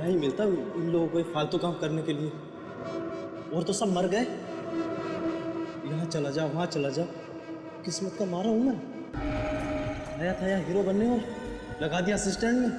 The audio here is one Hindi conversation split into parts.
ही मिलता इन लोगों को फालतू काम करने के लिए। और तो सब मर गए। यहाँ चला जा वहाँ चला जा, किस्मत का मारा हूँ मैं। आया था यहाँ हीरो बनने और लगा दिया असिस्टेंट में।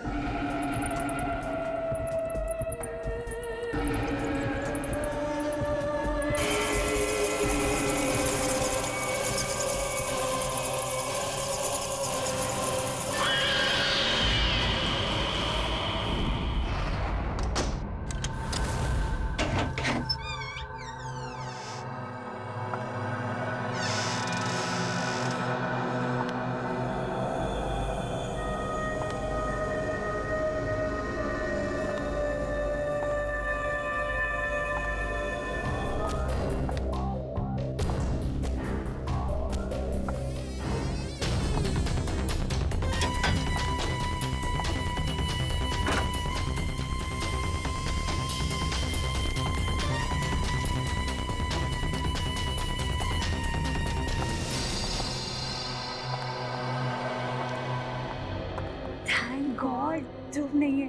ध्रुव नहीं है,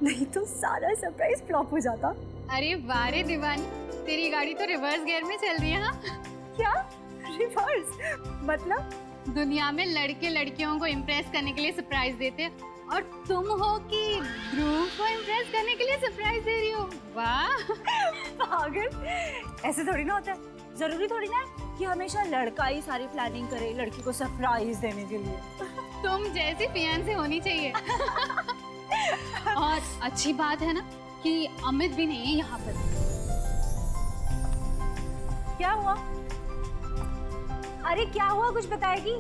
नहीं तो सारा सरप्राइज फ्लॉप हो जाता। अरे वाह रे दीवानी, तेरी गाड़ी तो रिवर्स गियर में चल रही है। हाँ क्या रिवर्स? मतलब दुनिया में लड़के लड़कियों को इम्प्रेस करने के लिए सरप्राइज देते और तुम हो कि ध्रुव को इम्प्रेस करने के लिए सरप्राइज दे रही हो। वाह पागल, ऐसे थोड़ी ना होता है। जरूरी थोड़ी ना है कि हमेशा लड़का ही सारी प्लानिंग करे लड़की को सरप्राइज देने के लिए। तुम जैसी फियांसे होनी चाहिए। और अच्छी बात है ना कि अमित भी नहीं है यहाँ पर। क्या हुआ? अरे क्या हुआ, कुछ बताएगी?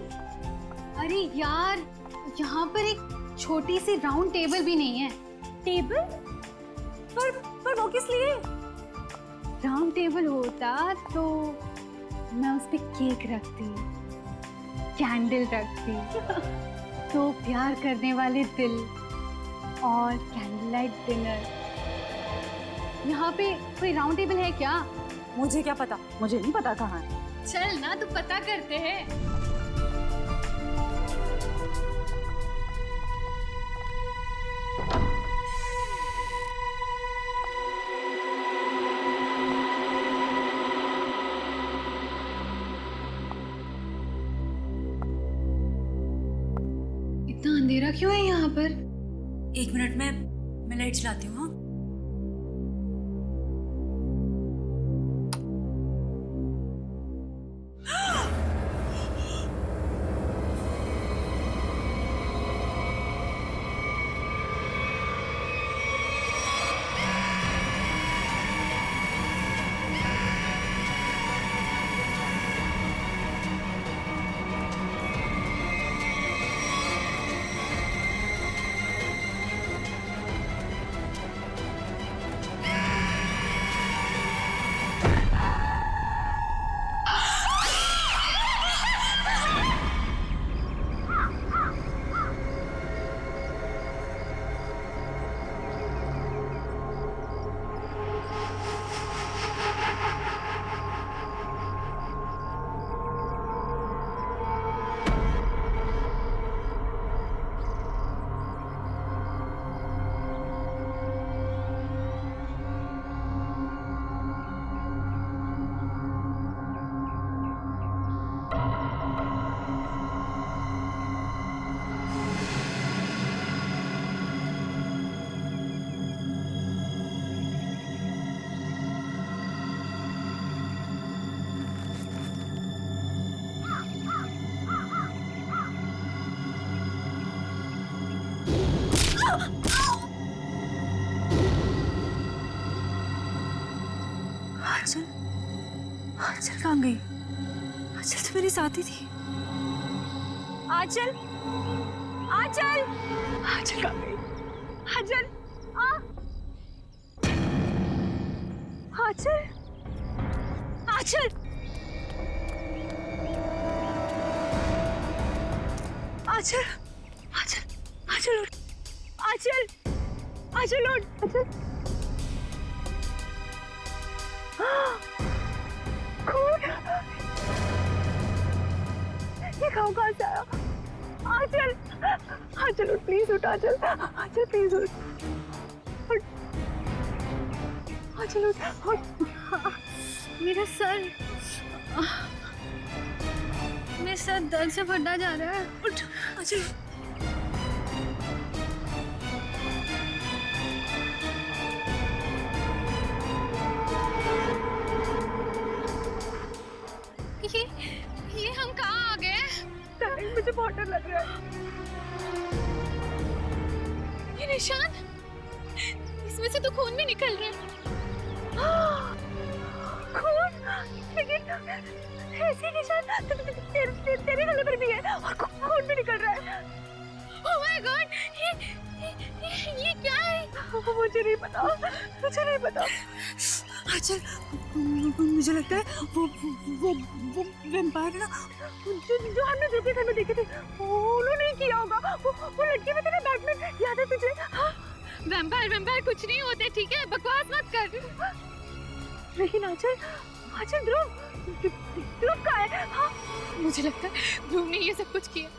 अरे यार, यहाँ पर एक छोटी सी राउंड टेबल भी नहीं है। टेबल? पर वो किस लिए? राउंड टेबल होता तो मैं उस पे केक रखती, कैंडल रखती, तो प्यार करने वाले दिल और कैंडल लाइट डिनर। यहाँ पे कोई राउंड टेबल है क्या? मुझे क्या पता, मुझे नहीं पता कहाँ है। चल ना, तू पता करते हैं। इतना अंधेरा क्यों है यहाँ पर? 1 मिनट में मैं लाइट चलाती हूँ। आंचल, आंचल कहाँ गई? आंचल तो मेरी साथी थी। आंचल, आंचल, आंचल कहाँ गई? आंचल, आंचल, आंचल, आंचल, आंचल, आंचल उठ, आंचल, आंचल उठ, आंचल। खून! ये खाओ कहाँ से आया? आंचल, आंचल उठ, प्लीज उठ, आंचल, आंचल प्लीज उठ, उठ। चलो मेरा सर, मेरा सर दर्द से फटा जा रहा है। उठ चलो। ये हम कहाँ आ गए? मुझे बहुत डर लग रहा है। ये निशान, इसमें से तो खून भी निकल रहा है। खून? लेकिन ऐसे निशान तेरे गले पर भी है और खून भी निकल रहा है। ओह माय गॉड, ये क्या है? मुझे नहीं पता, मुझे नहीं पता। अच्छा, मुझे लगता है वो वैम्पायर ना, जो हमने दूसरे घर में देखे थे, उन्होंने ही किया होगा। वो लड़की में तेरा बैटमैन याद है तुझे? हाँ? वैम्पायर कुछ नहीं होते, ठीक है? बकवास मत कर। लेकिन आंचल ध्रुव कहाँ है? हाँ? मुझे लगता है ध्रुव ने ये सब कुछ किया।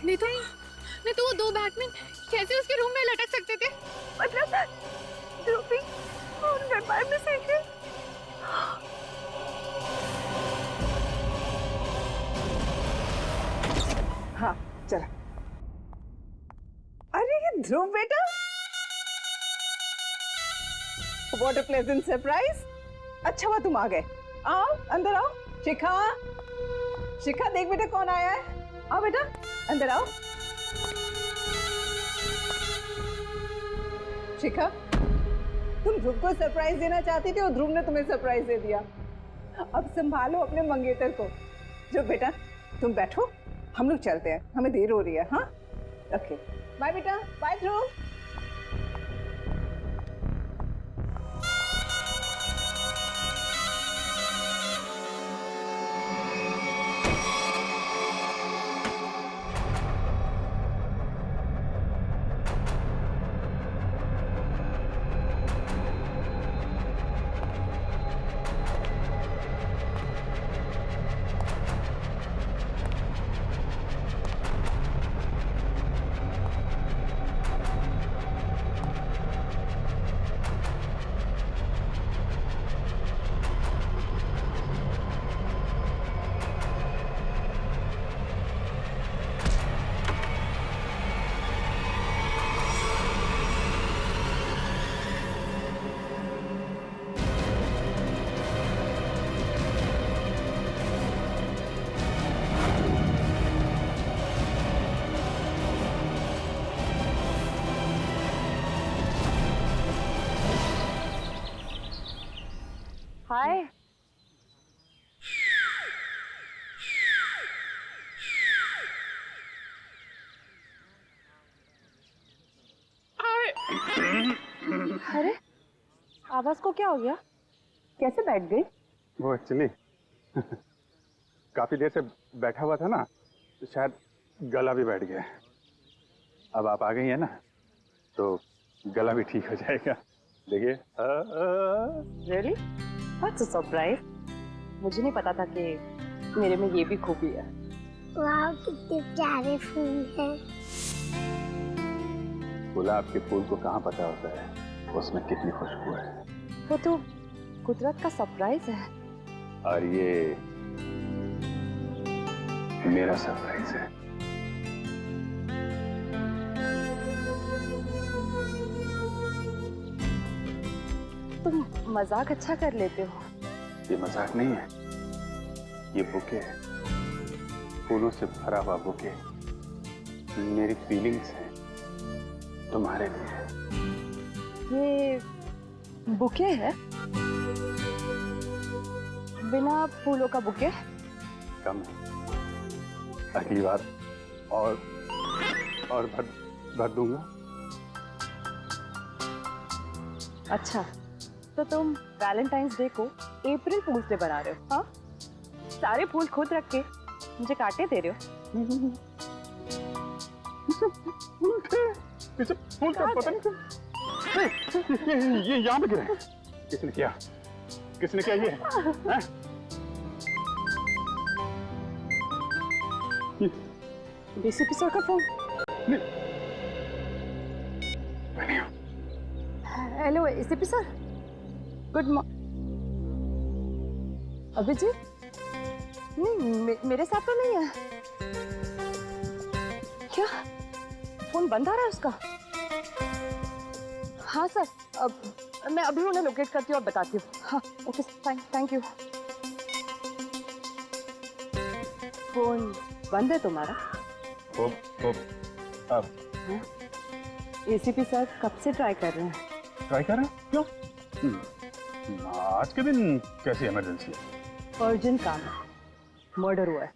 नहीं तो वो दो बैटमैन कैसे उसके रूम में लटक सकते थे? मतलब ध्रुव भी उन वैम्पायर में से है। हाँ चला। अरे ये ध्रुव बेटा, व्हाट अ प्लेजेंट सरप्राइज। अच्छा हुआ तुम आ गए। आओ अंदर आओ। शिखा देख बेटा कौन आया है। आओ बेटा अंदर आओ। शिखा, तुम ध्रुव को सरप्राइज देना चाहती थी और ध्रुव ने तुम्हें सरप्राइज दे दिया। अब संभालो अपने मंगेतर को। जो बेटा तुम बैठो, हम लोग चलते हैं, हमें देर हो रही है। हाँ ओके, बाय बेटा, बाय ध्रुव। हाय। अरे आवाज को क्या हो गया? कैसे बैठ गई? वो एक्चुअली काफी देर से बैठा हुआ था ना, तो शायद गला भी बैठ गया। अब आप आ गई है ना, तो गला भी ठीक हो जाएगा। देखिए। Really? That's a surprise. मुझे नहीं पता था कि मेरे में ये भी खूबी है। वाह कितने प्यारे फूल हैं। गुलाब के फूल को कहाँ पता होता है उसमें कितनी खुशबू है। वो तो कुदरत का सरप्राइज है। और ये मेरा सरप्राइज है। तुम मजाक अच्छा कर लेते हो। ये मजाक नहीं है, ये बुके है, फूलों से भरा हुआ बुके। मेरी फीलिंग्स है तुम्हारे लिए। ये बुके है? बिना फूलों का बुके? कम है, अगली बार और भर दूंगा। अच्छा, तो तुम वैलेंटाइंस डे को अप्रैल फूल्स डे बना रहे हो? हाँ, सारे फूल खुद रख के मुझे काटे दे रहे हो। फूल का पता नहीं ये यहाँ पे गिरे। किसने किया ये? हैं? डीसीपी सर का फोन। Hello ACP sir, good morning. Abhijit नहीं, मेरे साथ तो नहीं है। क्या फोन बंद आ रहा है उसका? हाँ सर, अब मैं अभी उन्हें लोकेट करती हूँ और बताती हूँ। हाँ ओके, थैंक यू। फोन बंद है तुम्हारा? अब एसीपी सर कब से ट्राई कर रहे हैं? ट्राई कर रहे हैं? क्यों? आज के दिन कैसी इमरजेंसी है? अर्जेंट काम है, मर्डर हुआ है।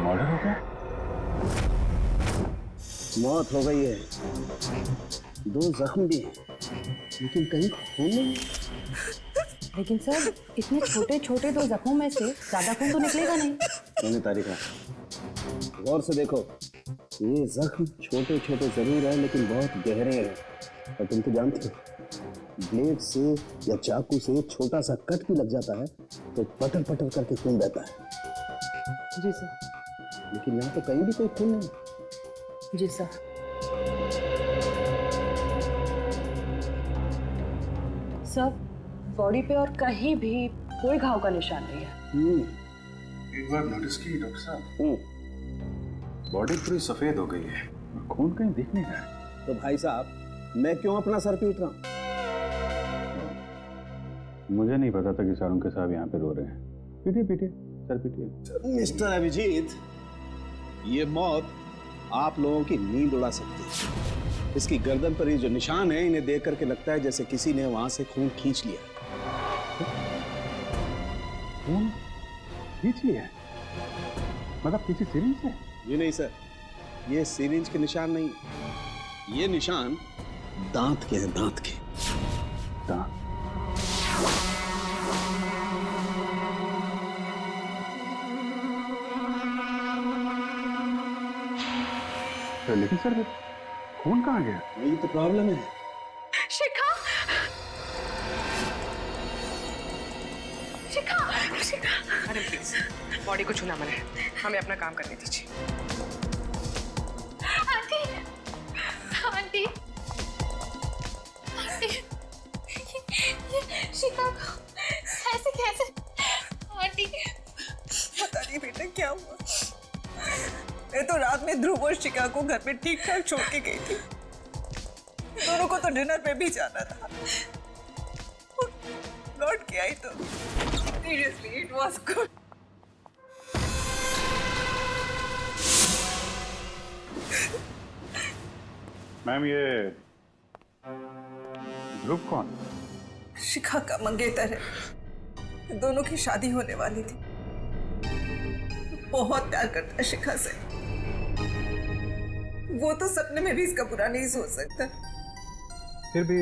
मर्डर हो गया? मौत हो गई है, 2 जख्म भी हैं, लेकिन कहीं खून नहीं। लेकिन सर इतने छोटे छोटे 2 जख्मों में से ज्यादा खून तो निकलेगा नहीं। मैंने तारीखा गौर से देखो, ये जख्म छोटे छोटे जरूर है लेकिन बहुत गहरे हैं। और तुम तो जानते हो ब्लेड से या चाकू से छोटा सा कट भी लग जाता है तो पटर पटर करके खून बहता है। जी सर। लेकिन यहाँ तो कहीं भी कोई खून नहीं। जी सर। सर बॉडी पे और कहीं भी कोई घाव का निशान नहीं है। एक बार नोटिस की डॉक्टर साहब, बॉडी पूरी सफेद हो गई है, खून कहीं दिख नहीं रहा है। तो भाई साहब मैं क्यों अपना सर पीट रहा हूँ? मुझे नहीं पता था कि सारुण के साहब यहाँ पे रो रहे हैं। पीटिए पीटिए, सर पीटिए। मिस्टर अभिजीत, ये मौत आप लोगों की नींद उड़ा सकती है। इसकी गर्दन पर ये जो निशान है, इन्हें देख करके लगता है जैसे किसी ने वहां से खून खींच लिया। खून खींच लिया है? मतलब किसी सिरिंज से? ये नहीं सर, ये सिरिंज के निशान नहीं, ये निशान दांत के हैं, दांत के। दांत? लेकिन सर खून कहाँ गया? यही तो प्रॉब्लम है। शिखा, शिखा, शिखा। मैडम प्लीज, बॉडी को छूना मना है, हमें अपना काम करने दीजिए। आंटी, आंटी, आंटी, ये शिखा को ऐसे कैसे? आंटी, पता नहीं बेटा क्या हुआ। मैं तो रात में ध्रुव और शिखा को घर पे ठीक ठाक छोड़ के गई थी। दोनों को तो डिनर पे भी जाना था। लौट के आई तो seriously it was good. Ma'am ये ध्रुव कौन? शिखा का मंगेतर है, दोनों की शादी होने वाली थी। बहुत प्यार करता है शिखा से, वो तो सपने में भी इसका बुरा नहीं सोच सकता। फिर भी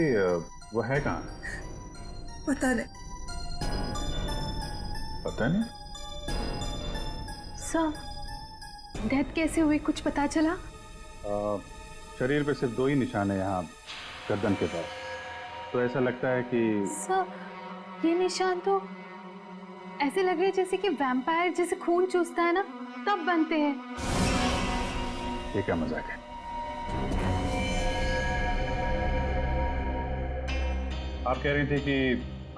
वो है कहाँ? पता नहीं। पता नहीं? सर डेथ कैसे हुई, कुछ पता चला? शरीर पे सिर्फ 2 ही निशान है यहाँ गर्दन के पास, तो ऐसा लगता है कि सर ये निशान तो ऐसे लग रहे जैसे कि वैम्पायर जैसे खून चूसता है ना, तब बनते हैं। ये क्या मजाक है? आप कह रही थी कि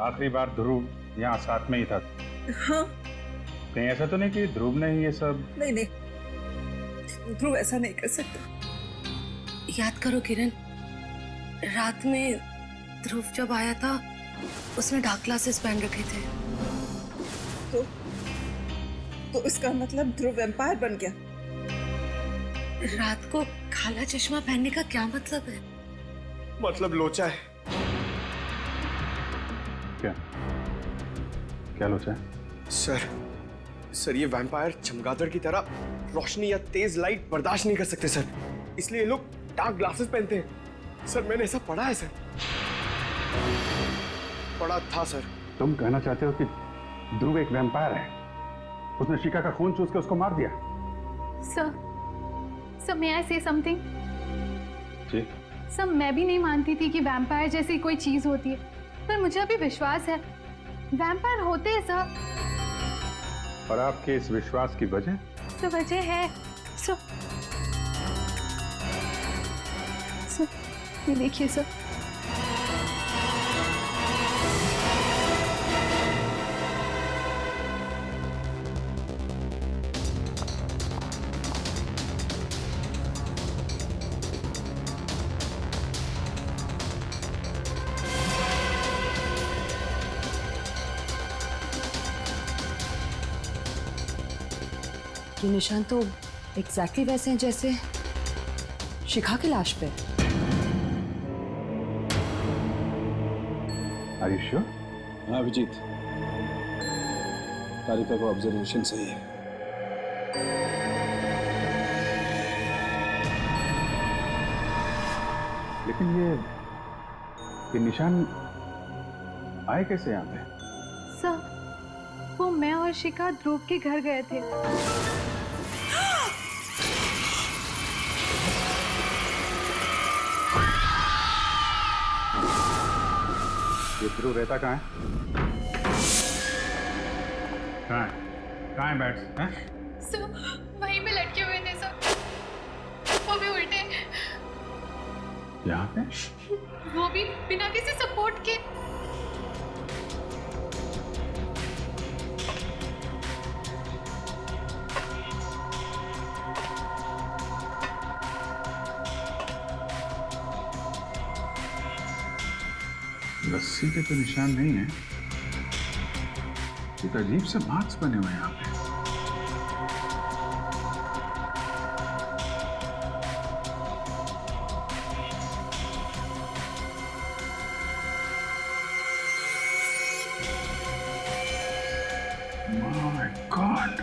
आखिरी बार ध्रुव यहाँ साथ में ही था। हाँ। कहीं ऐसा तो नहीं कि ध्रुव ने ही ये सब? नहीं नहीं, ध्रुव ऐसा नहीं कर सकता। याद करो किरण, रात में ध्रुव जब आया था उसने डार्क ग्लासेस पहन रखे थे। तो इसका मतलब ध्रुव वैम्पायर बन गया। रात को काला चश्मा पहनने का क्या मतलब है? मतलब लोचा है। क्या क्या लोचा है? सर ये वैम्पायर चमगादड़ की तरह रोशनी या तेज लाइट बर्दाश्त नहीं कर सकते सर, इसलिए ये लोग डार्क ग्लासेस पहनते हैं। सर मैंने ऐसा पढ़ा है सर, पढ़ा था सर। तुम कहना चाहते हो कि ध्रुव एक वैम्पायर है? उसने शिखा का खून चूस के उसको मार दिया? सर मे आई से समथिंग? जी सर मैं भी नहीं मानती थी कि वैम्पायर जैसी कोई चीज होती है, पर मुझे अभी विश्वास है वैम्पायर होते हैं सर। और आपके इस विश्वास की वजह? तो वजह है सर, ये देखिए सर। ये निशान तो एग्जैक्टली वैसे हैं जैसे शिखा की लाश पे। Are you sure? हाँ अभिजीत, तारिका का ऑब्जर्वेशन सही है। लेकिन ये निशान आए कैसे यहाँ पे? सर वो मैं और शिखा ध्रुव के घर गए थे। ये ध्रुव रहता कहाँ है? कहाँ है? कहाँ है बैट्स? हैं? सर वहीं पे लटके हुए थे सर, वो भी उल्टे, यहाँ पे? वो भी बिना किसी सपोर्ट के। रस्सी के तो निशान नहीं है, एक अजीब से मार्क्स बने हुए हैं यहाँ पे। My God!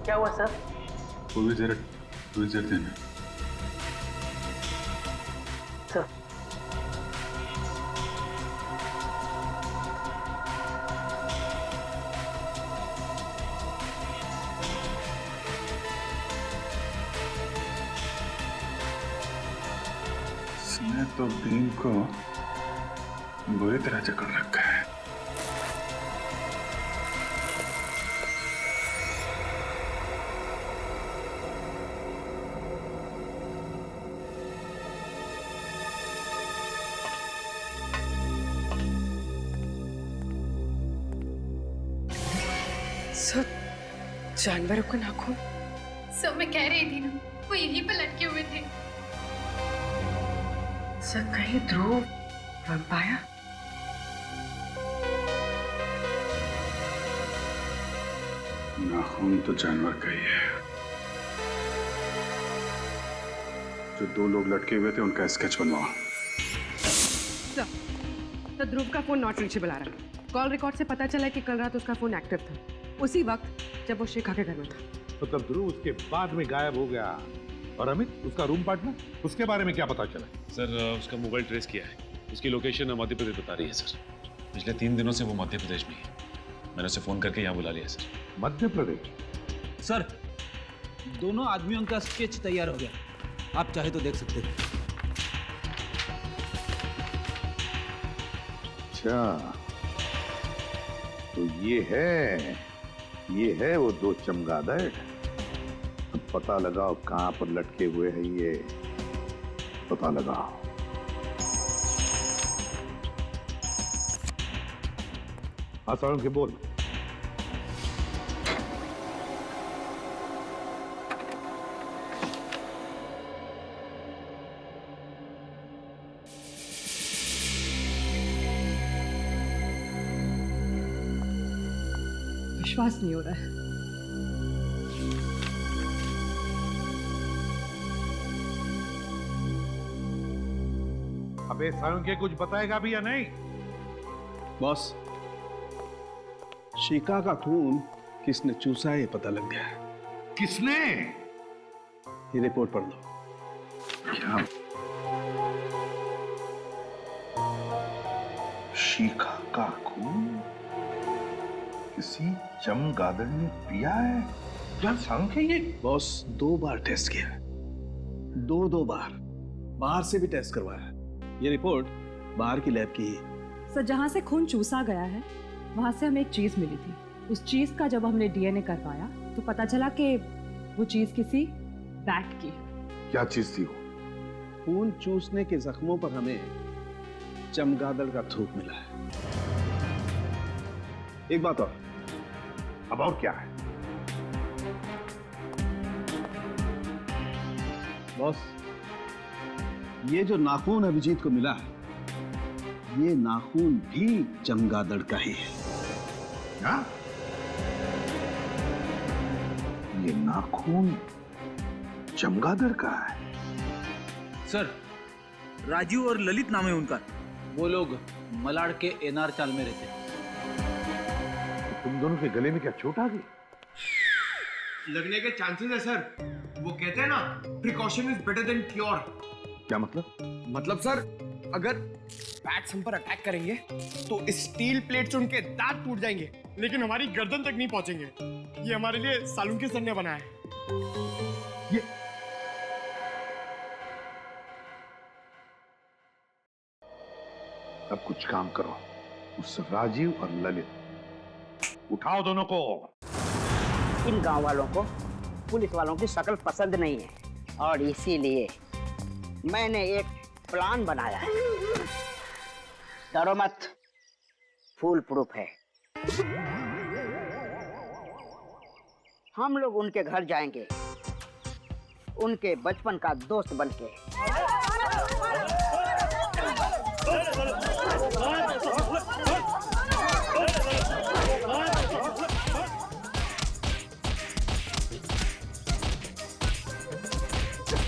क्या हुआ सर? कोई जरा देना। सर इसने तो भीम को बुरी तरह जकड़ रखा है। सर जानवरों का नाखून। सर मैं कह रही थी ना, वो यहीं पे लटके हुए थे। सर कहीं ध्रुव वैम्पायर? नाखून तो जानवर का ही है। जो दो लोग लटके हुए थे उनका स्केच बनवाओ। तो ध्रुव का फोन नॉट रीचेबल आ रहा है। कॉल रिकॉर्ड से पता चला कि कल रात उसका फोन एक्टिव था, उसी वक्त जब वो शिखा के घर में था। मतलब ध्रुव उसके बाद में गायब हो गया। और अमित उसका रूम पार्टनर, उसके बारे में क्या पता चला? सर उसका मोबाइल ट्रेस किया है, उसकी लोकेशन मध्य प्रदेश बता रही है सर। पिछले 3 दिनों से वो मध्य प्रदेश में है। मैंने उसे फोन करके यहाँ बुला लिया सर। मध्य प्रदेश? सर दोनों आदमियों का स्केच तैयार हो गया, आप चाहे तो देख सकते हैं। अच्छा तो ये है वो दो चमगादड़। अब पता लगाओ कहां पर लटके हुए हैं ये, पता लगाओ। हाँ सारुण के बोल। विश्वास नहीं हो रहा है। अबे सारुण के कुछ बताएगा भी या नहीं? बॉस शिखा का खून किसने चूसा है ये पता लग गया है। किसने? ये रिपोर्ट पढ़ लो। क्या? शिखा का खून किसी चमगादड़ ने पिया है? क्या सारुण के ये? बॉस 2 बार टेस्ट किया, 2 बार बाहर से भी टेस्ट करवाया। ये रिपोर्ट बाहर की लैब की है। सर जहाँ से खून चूसा गया है वहां से हमें एक चीज मिली थी। उस चीज का जब हमने डीएनए करवाया तो पता चला कि वो चीज किसी बैट की है। क्या चीज थी वो? खून चूसने के जख्मों पर हमें चमगादड़ का थूक मिला है। एक बात और, अब और क्या है? बॉस ये जो नाखून अभिजीत को मिला है ये नाखून भी चमगादड़ का ही है। हाँ? ये नाखून चमगादड़ का है। सर, राजू और ललित नाम है उनका। वो लोग मलाड के एनआर चाल में रहते हैं। तुम दोनों के गले में क्या चोट आ गई? लगने के चांसेस है सर। वो कहते हैं ना, precaution is better than cure. क्या मतलब? मतलब सर, अगर बैट्स हम पर अटैक करेंगे तो स्टील प्लेट से उनके दांत टूट जाएंगे, लेकिन हमारी गर्दन तक नहीं पहुंचेंगे। ये हमारे लिए सालुंके सर ने बनाया है। ये अब कुछ काम करो, उस राजीव और ललित उठाओ दोनों को। इन गांव वालों को पुलिस वालों की शक्ल पसंद नहीं है और इसीलिए मैंने एक प्लान बनाया है। डरो मत, फुल प्रूफ है। हम लोग उनके घर जाएंगे, उनके बचपन का दोस्त बनके।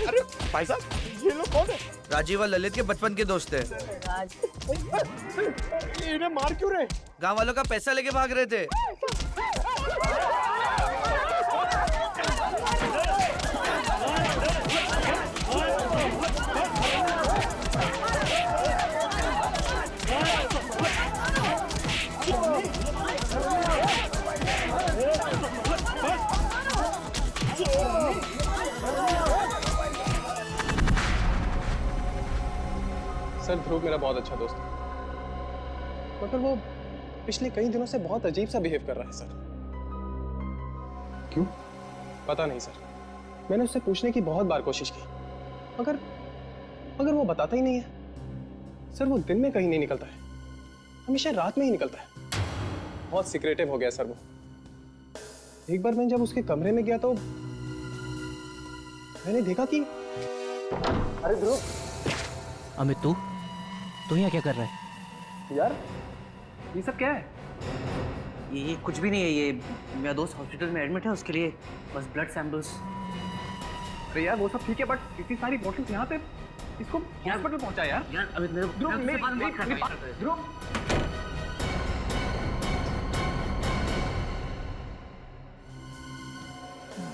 अरे भाई साहब, ये लोग कौन है? राजीव और ललित के बचपन के दोस्त हैं। इन्हें मार क्यों रहे? गांव वालों का पैसा लेके भाग रहे थे। सर, ध्रुव मेरा बहुत अच्छा दोस्त है, मगर वो पिछले कई दिनों से बहुत अजीब सा बिहेव कर रहा है सर। क्यों? पता नहीं सर, मैंने उससे पूछने की बहुत बार कोशिश की, मगर वो बताता ही नहीं है। सर, वो दिन में कहीं नहीं निकलता है, हमेशा रात में ही निकलता है। बहुत सीक्रेटिव हो गया सर वो। एक बार मैं जब उसके कमरे में गया तो मैंने देखा कि अरे ध्रुव। अमित, तू यहाँ क्या कर रहा है? यार, ये सब क्या है? ये कुछ भी नहीं है। ये मेरा दोस्त हॉस्पिटल में एडमिट है, उसके लिए बस ब्लड सैंपल्स। अरे यार, वो सब ठीक है, बट इतनी सारी बोतल्स यहाँ पे, इसको हॉस्पिटल पहुंचा यार। यार अमित, मेरे ध्रुव,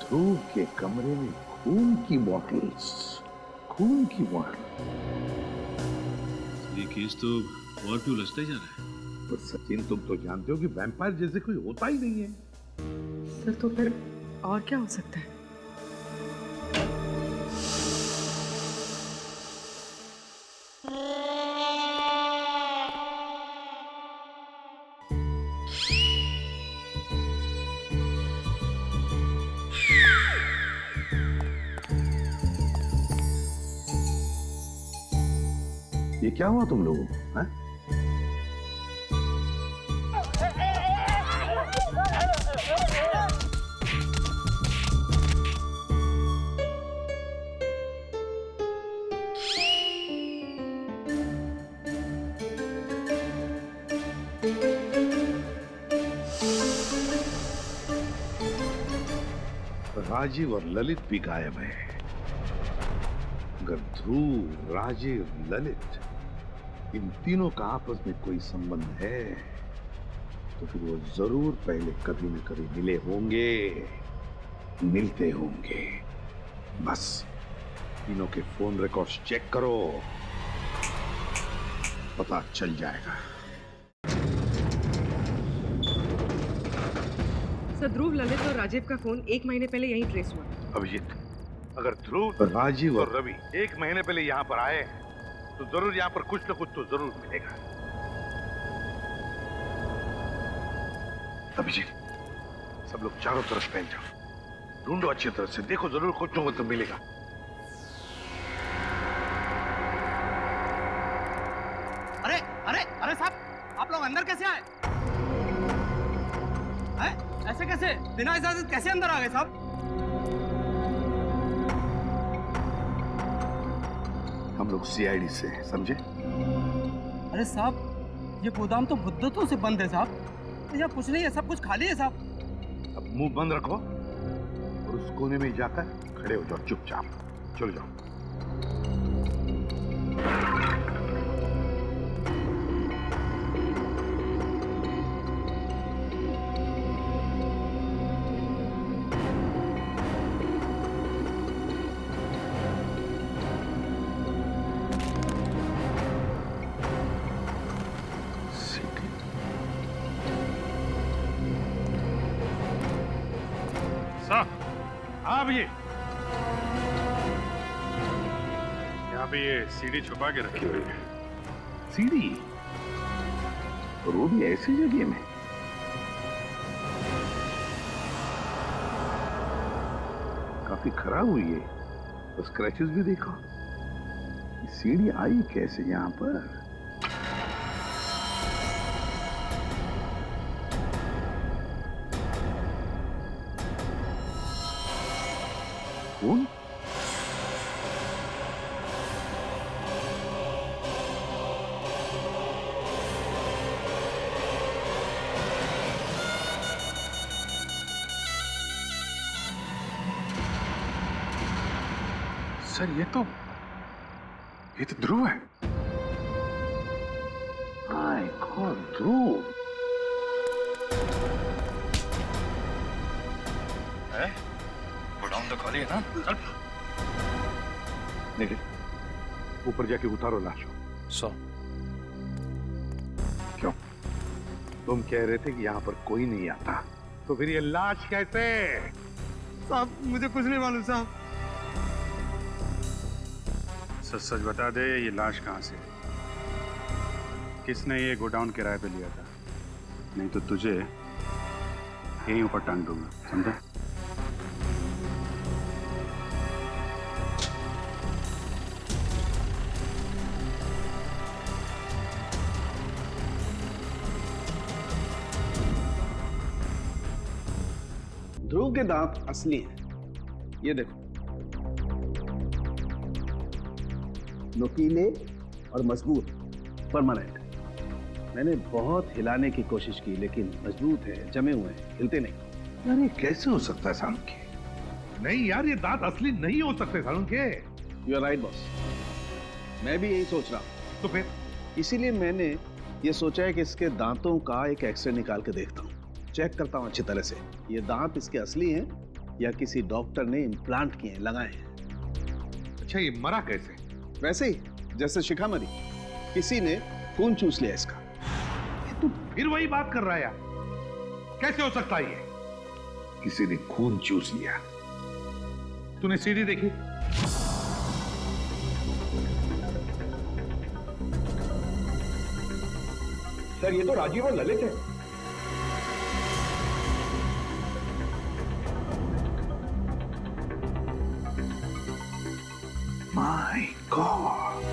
ध्रुव के कमरे में खून की बॉटल्स, खून की बॉटल। ये केस तो और क्यों उलझता ही जा रहा है। पर सचिन, तुम तो जानते हो कि वैम्पायर जैसे कोई होता ही नहीं है। सर, तो फिर और क्या हो सकता है? ये क्या हुआ तुम लोगों को? हैं? राजीव और ललित भी गायब है। अगर ध्रुव, राजीव, ललित, इन तीनों का आपस में कोई संबंध है तो फिर वो जरूर पहले कभी न कभी मिले होंगे, मिलते होंगे। बस तीनों के फोन रिकॉर्ड्स चेक करो, पता चल जाएगा। सर, ध्रुव, ललित और राजीव का फोन 1 महीने पहले यहीं ट्रेस हुआ। अभिजीत, अगर ध्रुव, राजीव और रवि 1 महीने पहले यहाँ पर आए हैं तो जरूर यहाँ पर कुछ न कुछ तो जरूर मिलेगा। अभिजीत, सब लोग चारों तरफ फैल जाओ, ढूंढो अच्छी तरह से, देखो जरूर कुछ न कुछ तो मिलेगा। अरे अरे अरे साहब, आप लोग अंदर कैसे आए? ऐसे कैसे? बिना इजाजत कैसे अंदर आ गए साहब? हम लोग सीआईडी से, समझे? अरे साहब, ये गोदाम तो मुद्दतों से बंद है साहब। यहाँ कुछ नहीं है, सब कुछ खाली है साहब। अब मुंह बंद रखो और उस कोने में जाकर खड़े हो जाओ चुपचाप। चलो जाओ। हाँ भैया, यहाँ पे ये सीढ़ी छुपा के रखी हुई है। सीढ़ी? और वो भी ऐसी जगह में? काफी खराब हुई है, तो स्क्रैचेस भी देखो। सीढ़ी आई कैसे यहाँ पर? कौन? सर ये तो ध्रुव है। माय गॉड, ध्रुव है? गोडाउन तो खाली है ना? चल। नहीं, ऊपर जाके उतारो लाश को। क्यों? तुम कह रहे थे कि यहाँ पर कोई नहीं आता, तो फिर ये लाश कैसे? साहब मुझे कुछ नहीं मालूम साहब। सच सच बता दे, ये लाश कहाँ से? किसने ये गोडाउन किराए पे लिया था? नहीं तो तुझे यहीं ऊपर टांग दूंगा, समझा? ध्रुव के दांत असली हैं, ये देखो, नुकीले और मजबूत, परमानेंट। मैंने बहुत हिलाने की कोशिश की, लेकिन मजबूत है, जमे हुए हैं, हिलते नहीं। यार ये कैसे हो सकता है सालुंके? नहीं यार, ये दांत असली नहीं हो सकते Salunke. You are right boss, मैं भी यही सोच रहा हूँ। तो फिर इसीलिए मैंने ये सोचा है कि इसके दांतों का एक एक्सरे निकाल के देखता हूँ, चेक करता हूँ अच्छी तरह से, ये दांत इसके असली हैं या किसी डॉक्टर ने इम्प्लांट किए हैं, लगाए हैं। अच्छा, ये मरा कैसे? वैसे ही जैसे शिखा मरी, किसी ने खून चूस लिया इसका। तू फिर वही बात कर रहा है यार, कैसे हो सकता है ये? किसी ने खून चूस लिया? तूने सीढ़ी देखी? सर ये तो राजीव और ललित है। My God.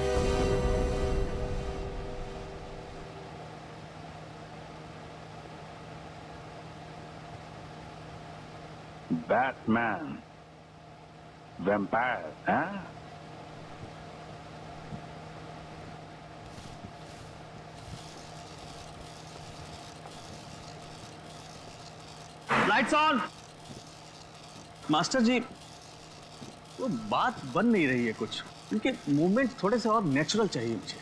Batman. Vampire, huh? Lights on. Master ji, वो बात बन नहीं रही है कुछ, उनके मूवमेंट थोड़े से और नेचुरल चाहिए मुझे।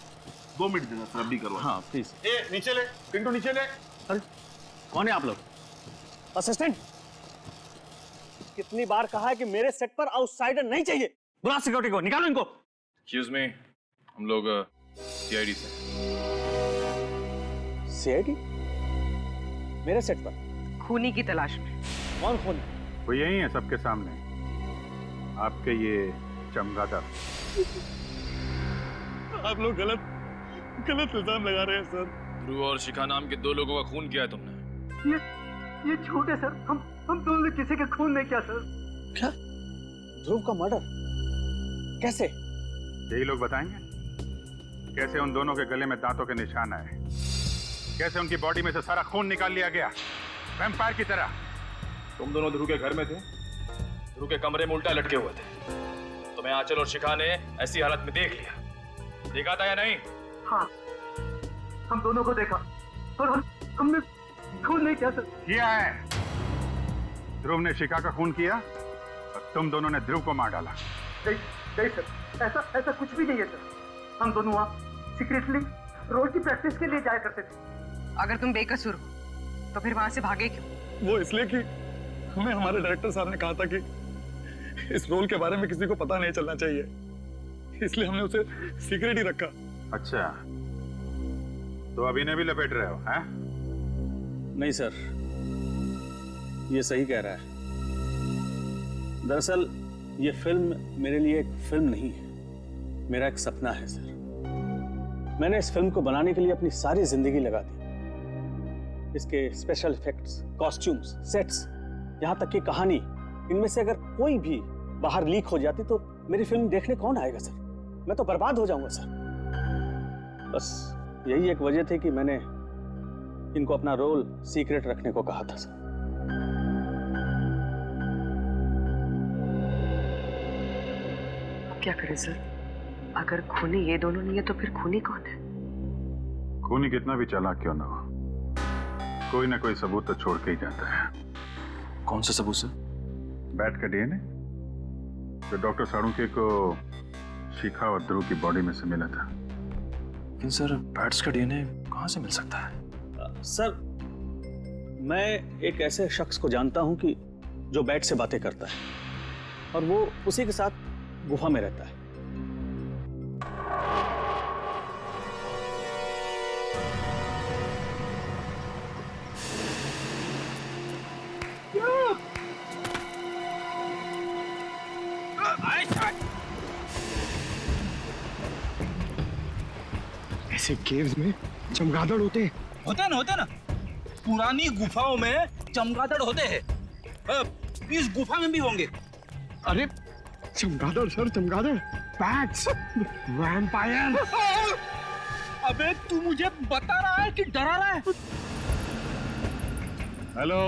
2 मिनट देना सर, अभी करवा। हाँ प्लीज। नीचे ले पिंटू, नीचे ले। अरे कौन है आप लोग? असिस्टेंट, कितनी बार कहा है कि मेरे सेट पर आउटसाइडर नहीं चाहिए। बुला सिक्योरिटी को, निकालो इनको। एक्सक्यूज मी, हम लोग सीआईडी से। सीआईडी? मेरे सेट पर खूनी की तलाश में। कौन खूनी? वो यही है सबके सामने, आपके ये चमगादड़। आप लोग गलत इल्जाम लगा रहे हैं सर। ध्रुव और शिखा नाम के 2 लोगों का खून किया है तुमने। ये झूठ है सर, हम दोनों ने किसी का खून नहीं किया सर। क्या? ध्रुव का मर्डर कैसे? यही लोग बताएंगे कैसे उन दोनों के गले में दांतों के निशान आए, कैसे उनकी बॉडी में से सारा खून निकाल लिया गया वैम्पायर की तरह। तुम दोनों ध्रुव के घर में थे, ध्रुव के कमरे में उल्टा लटके हुए थे। तुम्हें आंचल और शिखा ने ऐसी हालत में देख लिया, देखा था या नहीं? हाँ, हम दोनों को देखा और हमने खून नहीं किया सर। किया है। ध्रुव ने शिखा का खून किया और तुम दोनों ने ध्रुव को मार डाला। नहीं सर, ऐसा कुछ भी नहीं है सर। हम दोनों वहाँ सीक्रेटली रोज की प्रैक्टिस के लिए जाया करते थे। अगर तुम बेकसूर हो तो फिर वहां से भागे क्यों? वो इसलिए कि हमें हमारे डायरेक्टर साहब ने कहा था कि इस रोल के बारे में किसी को पता नहीं चलना चाहिए, इसलिए हमने उसे सीक्रेट ही रखा। अच्छा, तो अभी ने भी लपेट रहे हो, हैं? नहीं सर, ये सही कह रहा है। दरअसल ये फिल्म मेरे लिए एक फिल्म नहीं है, मेरा एक सपना है सर। मैंने इस फिल्म को बनाने के लिए अपनी सारी जिंदगी लगा दी। इसके स्पेशल इफेक्ट्स, कॉस्ट्यूम्स, सेट्स, यहाँ तक कि कहानी, इनमें से अगर कोई भी बाहर लीक हो जाती तो मेरी फिल्म देखने कौन आएगा सर? मैं तो बर्बाद हो जाऊंगा सर। बस यही एक वजह थी कि मैंने इनको अपना रोल सीक्रेट रखने को कहा था सर। क्या करें सर? अगर खूनी ये दोनों नहीं है तो फिर खूनी कौन है? खूनी कितना भी चालाक क्यों ना हो, कोई ना कोई सबूत तो छोड़ के ही जाता है। कौन सा सबूत सर? बैट का डीएनए जो डॉक्टर साळुंखे को शिखा और ध्रुव की बॉडी में से मिला था। लेकिन सर, बैट्स का डीएनए कहाँ से मिल सकता है? सर, मैं एक ऐसे शख्स को जानता हूं कि जो बैट से बातें करता है और वो उसी के साथ गुफा में रहता है। ऐसे केव्स में चमगादड़ होते हैं। होते ना। पुरानी गुफाओं में चमगादड़ होते हैं। इस गुफा में भी होंगे। अरे चमगादड़ सर, चमगादड़, बैट्स, वैम्पायर। अबे तू मुझे बता रहा है कि डरा रहा है? हेलो,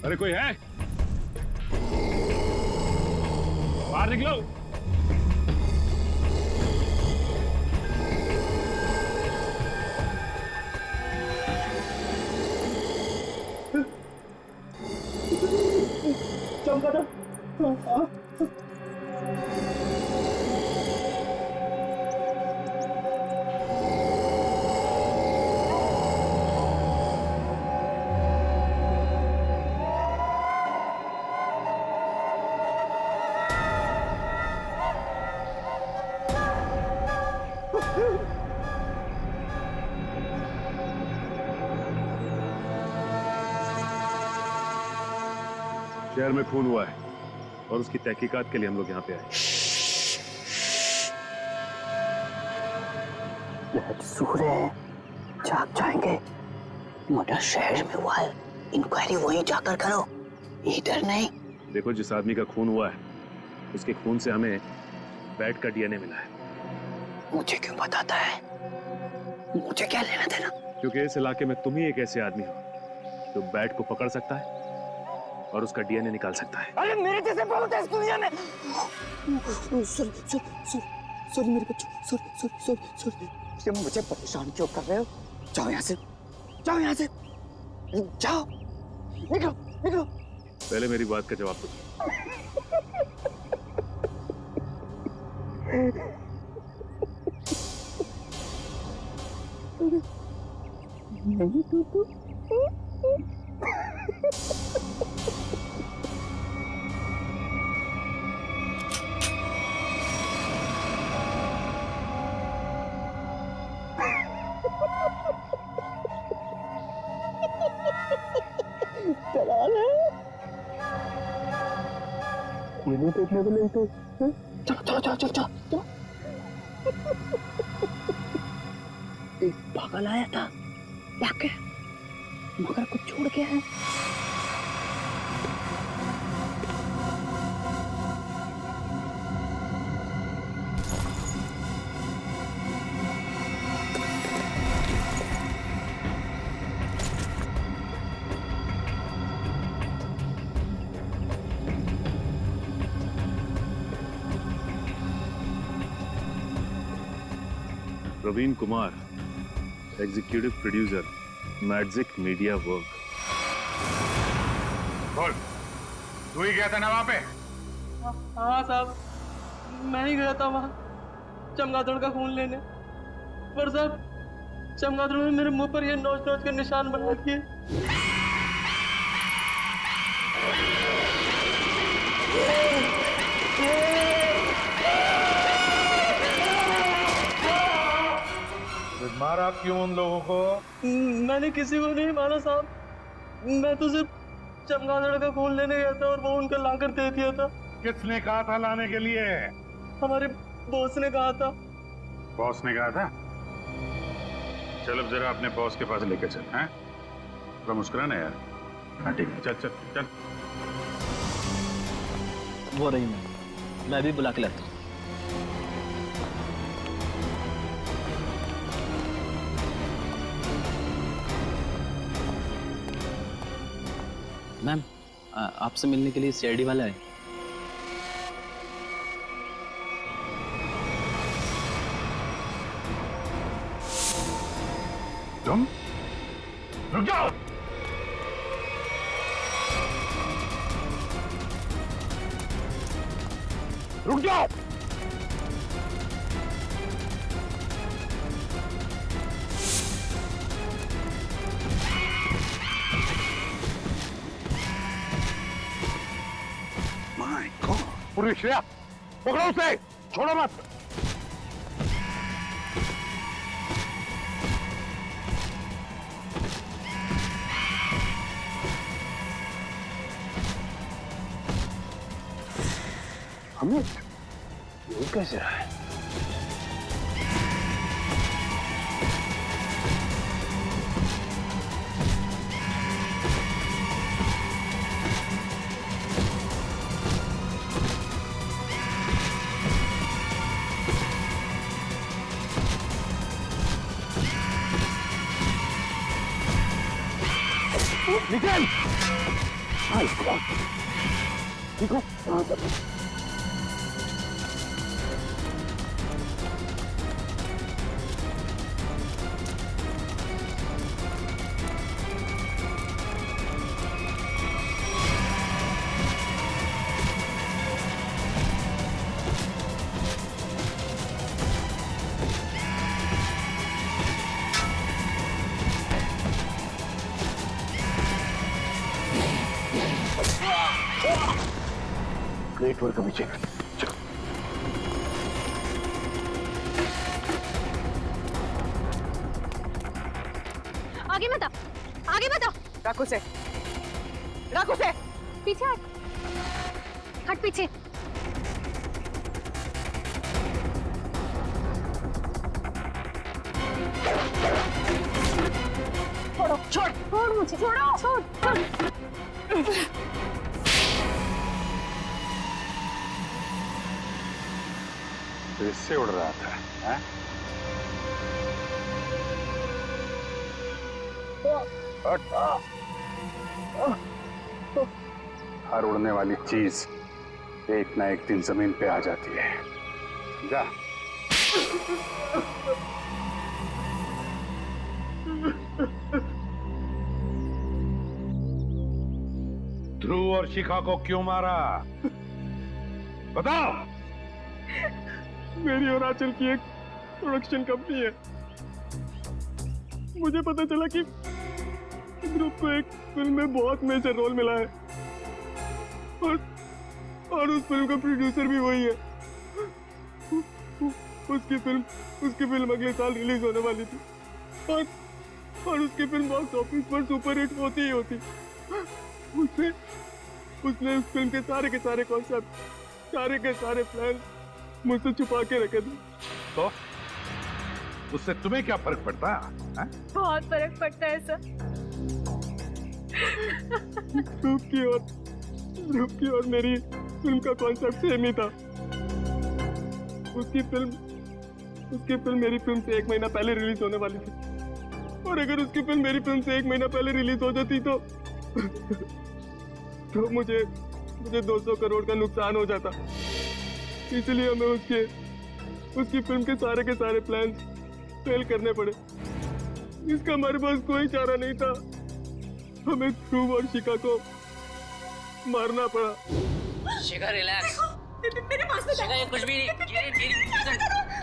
अरे कोई है? बाहर निकलो। चमगादड़। शहर में खून हुआ है और उसकी तहकीकात के लिए हम लोग यहाँ पे आए। सूर है, जाग जाएंगे। मर्डर शहर में हुआ है, इंक्वायरी वहीं जाकर करो, इधर नहीं। देखो, जिस आदमी का खून हुआ है उसके खून से हमें बैट का डीएनए मिला है। मुझे क्यों बताता है? मुझे क्या लेना देना? क्योंकि इस इलाके में तुम ही एक ऐसे आदमी हो जो बैट को पकड़ सकता है और उसका डीएनए निकाल सकता है। अरे मेरे जैसे बहुत है इस दुनिया में। सॉरी मेरे बच्चों, सॉरी। तुम मुझे परेशान क्यों कर रहे हो? जाओ यहाँ से, जाओ, निकलो। पहले मेरी बात का जवाब दो। नहीं तू ये नहीं देखने को नहीं तो चलो। एक पागल आया था, भाग गया, मगर कुछ छोड़ गया है। Praveen Kumar, executive producer, magic media work. बोल, तू ही गया था ना वहां पे? हाँ साहब, मैं ही गया था वहाँ चमगादड़ का खून लेने, पर साहब चमगादड़ ने मेरे मुंह पर ये नोच नोच के निशान बना दिए। मारा क्यों उन लोगों को? मैंने किसी को नहीं मारा साहब, मैं तो सिर्फ चमगादड़ का खून लेने गया था और वो उनका लाकर दे दिया था। किसने कहा था लाने के लिए? हमारे बॉस ने कहा था। बॉस ने कहा था? चल अब जरा अपने बॉस के पास लेके चल। हैं? थोड़ा मुस्कुराना यार। हाँ ठीक है, चल चल चल। वो रही मैं भी बुला के लाता हूँ। मैम, आपसे मिलने के लिए सीआईडी वाला है। तुम रुक जाओ। रुक जाओ। माय गॉड, पूरी श्रेया पकड़ो उसे, छोड़ो मत। अमित, ये कैसे रहा है? निकल! ठीक हो? ग्रेट वर्क अभिषेक। आगे मत आओ, आगे मत आओ। रखो से, रखो से। पीछे हट, हट पीछे। छोड़ो, छोड़ मुझे, छोड़ो, छोड़। तो इससे उड़ रहा था, हैं? हर उड़ने वाली चीज एक ना एक दिन जमीन पे आ जाती है। जा। ध्रुव और शिखा को क्यों मारा? बताओ। मेरी और आंचल की एक प्रोडक्शन कंपनी है। मुझे पता चला कि ध्रुव को एक फिल्म में बहुत मेजर रोल मिला है और उस फिल्म का प्रोड्यूसर भी वही है। उसकी फिल्म अगले साल रिलीज होने वाली थी और उसकी फिल्म बॉक्स ऑफिस पर सुपर हिट होती ही होती। उसने उस फिल्म के सारे कॉन्सेप्ट, सारे के सारे प्लान मुझसे छुपा के रखे थे। तो उससे तुम्हें क्या फर्क पड़ता है? बहुत फर्क पड़ता है सर। ध्रुव की और मेरी फिल्म का कॉन्सेप्ट सेम ही था। उसकी फिल्म मेरी फिल्म से 1 महीना पहले रिलीज होने वाली थी और अगर उसकी फिल्म मेरी फिल्म से 1 महीना पहले रिलीज हो जाती तो मुझे 200 करोड़ का नुकसान हो जाता। इसलिए हमें उसकी फिल्म के सारे प्लान्स फेल करने पड़े, इसका हमारे पास कोई चारा नहीं था। हमें ध्रुव और शिखा को मारना पड़ा। शिखा रिलैक्स। मेरे पास में शिखा ये कुछ भी नहीं,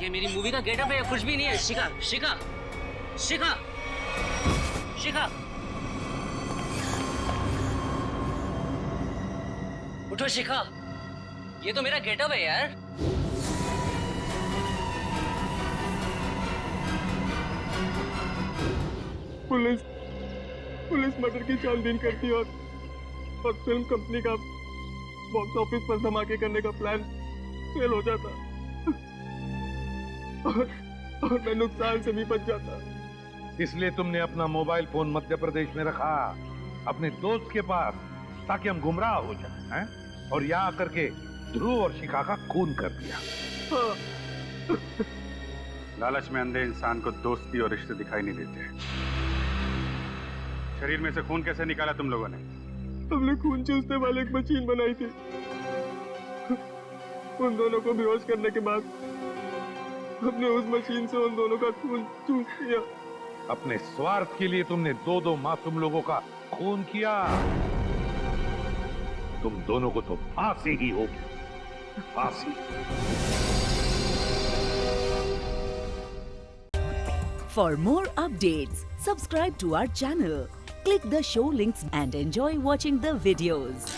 ये मेरी मूवी का गेटअप है, कुछ भी नहीं है। शिखा शिखा शिखा शिखा उठो शिखा, ये तो मेरा गेटअप है यार। पुलिस मर्डर की छानबीन करती और फिल्म कंपनी का बॉक्स ऑफिस पर धमाके करने का प्लान फेल हो जाता और मैं नुकसान से भी बच जाता। इसलिए तुमने अपना मोबाइल फोन मध्य प्रदेश में रखा, अपने दोस्त के पास, ताकि हम गुमराह हो जाएं, हैं? और यहाँ आकर के ध्रुव और शिखा का खून कर दिया। लालच में अंधे इंसान को दोस्ती और रिश्ते दिखाई नहीं देते। शरीर में से खून कैसे निकाला तुम लोगों ने? हमने खून चूसने वाले एक मशीन बनाई थी। उन दोनों को बेहोश करने के बाद हमने उस मशीन से उन दोनों का खून चूस लिया। अपने स्वार्थ के लिए तुमने दो मासूम लोगों का खून किया। तुम दोनों को तो फांसी ही होगी, फांसी। For more updates, subscribe to our channel, click the show links and enjoy watching the videos.